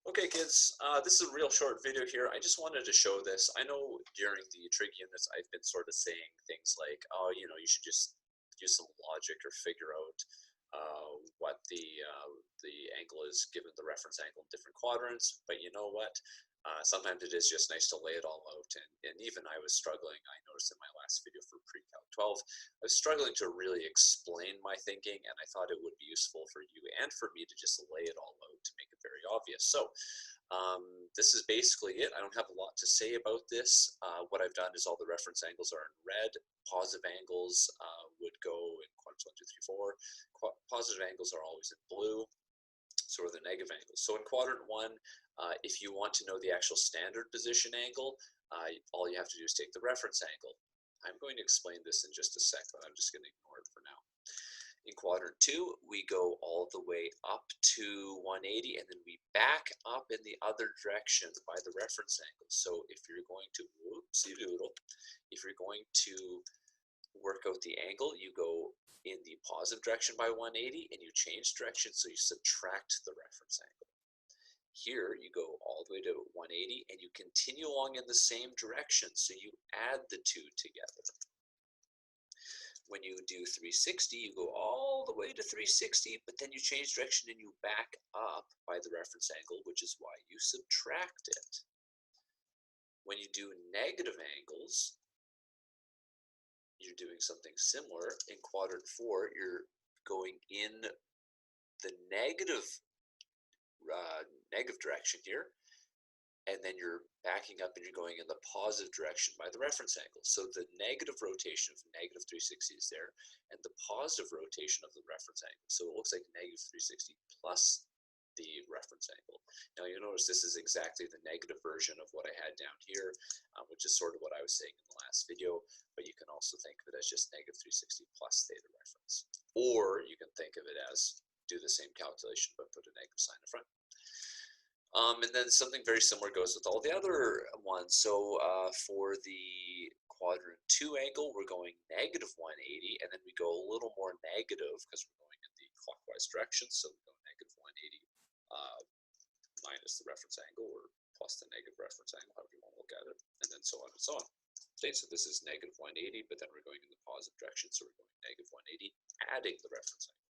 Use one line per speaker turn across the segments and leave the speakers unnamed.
Okay, kids, this is a real short video here. I just wanted to show this. I know during the trig units I've been sort of saying things like, oh, you should just use some logic or figure out what the angle is given the reference angle in different quadrants. But you know what? Sometimes it is just nice to lay it all out. And even I was struggling, I noticed in my last video for Pre-Calc 12, I was struggling to really explain my thinking, and I thought it would be useful for you and for me to just lay it all out to make it very obvious. So this is basically it. I don't have a lot to say about this. What I've done is all the reference angles are in red. Positive angles would go in quadrants 1, 2, 3, 4. Positive angles are always in blue. So are the negative angles. So in quadrant 1, if you want to know the actual standard position angle, all you have to do is take the reference angle. I'm going to explain this in just a sec, but I'm just going to ignore it for now. In quadrant 2, we go all the way up to 180, and then we back up in the other direction by the reference angle. So if you're going to, whoopsie doodle, if you're going to work out the angle, you go in the positive direction by 180 and you change direction, so you subtract the reference angle. Here you go all the way to 180 and you continue along in the same direction, so you add the two together. When you do 360, you go all the way to 360, but then you change direction and you back up by the reference angle, which is why you subtract it. When you do negative angles, you're doing something similar. In quadrant 4, you're going in the negative direction here, and then you're backing up and you're going in the positive direction by the reference angle. So the negative rotation of negative 360 is there, and the positive rotation of the reference angle. So it looks like negative 360 plus the reference angle. Now you'll notice this is exactly the negative version of what I had down here, which is sort of what I was saying in the last video, but you can also think of it as just negative 360 plus theta reference. Or you can think of it as do the same calculation but put a negative sign in front. And then something very similar goes with all the other ones. So for the quadrant 2 angle, we're going negative 180, and then we go a little more negative because we're going in the clockwise direction. So we go negative 180 minus the reference angle, or plus the negative reference angle, however you want to look at it, and then so on and so on. Okay, so this is negative 180, but then we're going in the positive direction, so we're going negative 180, adding the reference angle.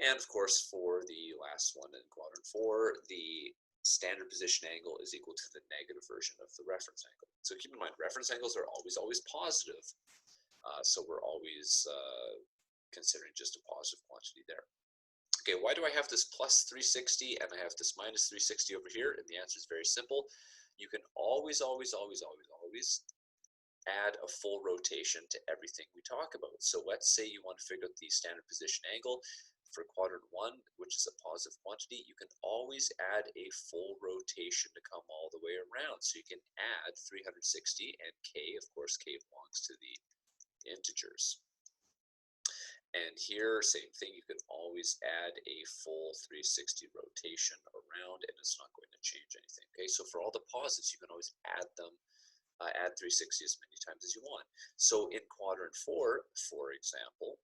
And of course, for the last one in quadrant 4, the standard position angle is equal to the negative version of the reference angle. So keep in mind, reference angles are always positive. So we're always considering just a positive quantity there. Okay, why do I have this plus 360 and I have this minus 360 over here? And the answer is very simple. You can always add a full rotation to everything we talk about. So let's say you want to figure out the standard position angle for quadrant 1, which is a positive quantity. You can always add a full rotation to come all the way around. So you can add 360 and k, of course k belongs to the integers. And here, same thing, you can always add a full 360 rotation around and it's not going to change anything. Okay, so for all the positives, you can always add them, add 360 as many times as you want. So in quadrant 4, for example,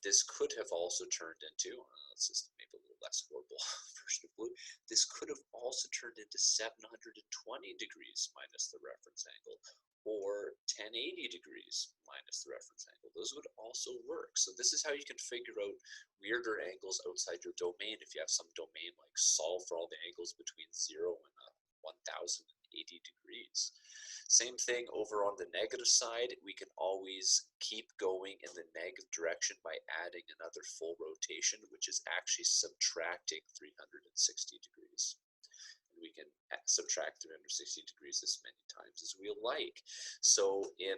this could have also turned into, let's just make a little less horrible version of blue, this could have also turned into 720 degrees minus the reference angle, or 1080 degrees minus the reference angle. Those would also work. So this is how you can figure out weirder angles outside your domain. If you have some domain like solve for all the angles between 0 and 1080 degrees. Same thing over on the negative side. We can always keep going in the negative direction by adding another full rotation, which is actually subtracting 360 degrees. We can subtract 360 degrees as many times as we like. So in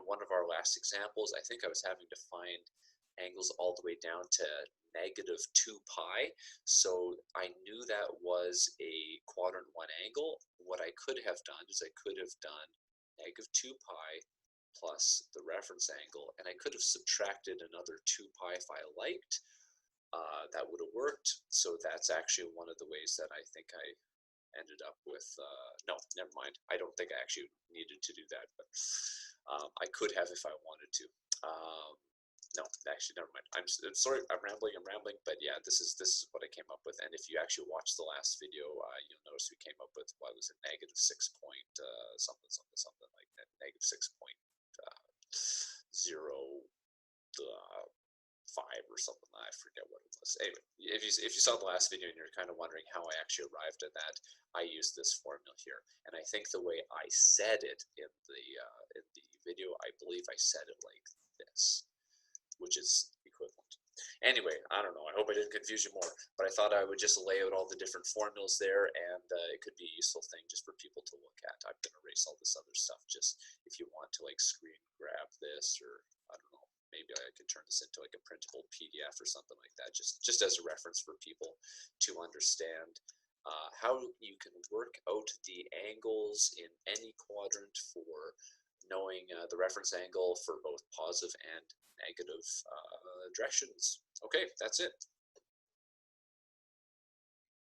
one of our last examples, I think I was having to find angles all the way down to negative 2 pi. So I knew that was a quadrant 1 angle. What I could have done is I could have done negative 2 pi plus the reference angle, and I could have subtracted another 2 pi if I liked. That would have worked. So that's actually one of the ways that I think I ended up with, no, never mind. I don't think I actually needed to do that, but I could have if I wanted to. No, actually, never mind. I'm sorry. I'm rambling. But yeah, this is what I came up with. And if you actually watch the last video, you'll notice we came up with what was it, negative 6 point something something something like that, negative 6.05 or something. I forget what it was. Anyway, if you saw the last video and you're kind of wondering how I actually arrived at that, I used this formula here. And I think the way I said it in the video, I believe I said it like this, which is equivalent. Anyway, I don't know. I hope I didn't confuse you more, but I thought I would just lay out all the different formulas there, and it could be a useful thing just for people to look at. I'm going to erase all this other stuff just if you want to like screen grab this, or I don't know, maybe I could turn this into like a printable PDF or something like that, just as a reference for people to understand how you can work out the angles in any quadrant for knowing the reference angle for both positive and negative directions. Okay, that's it.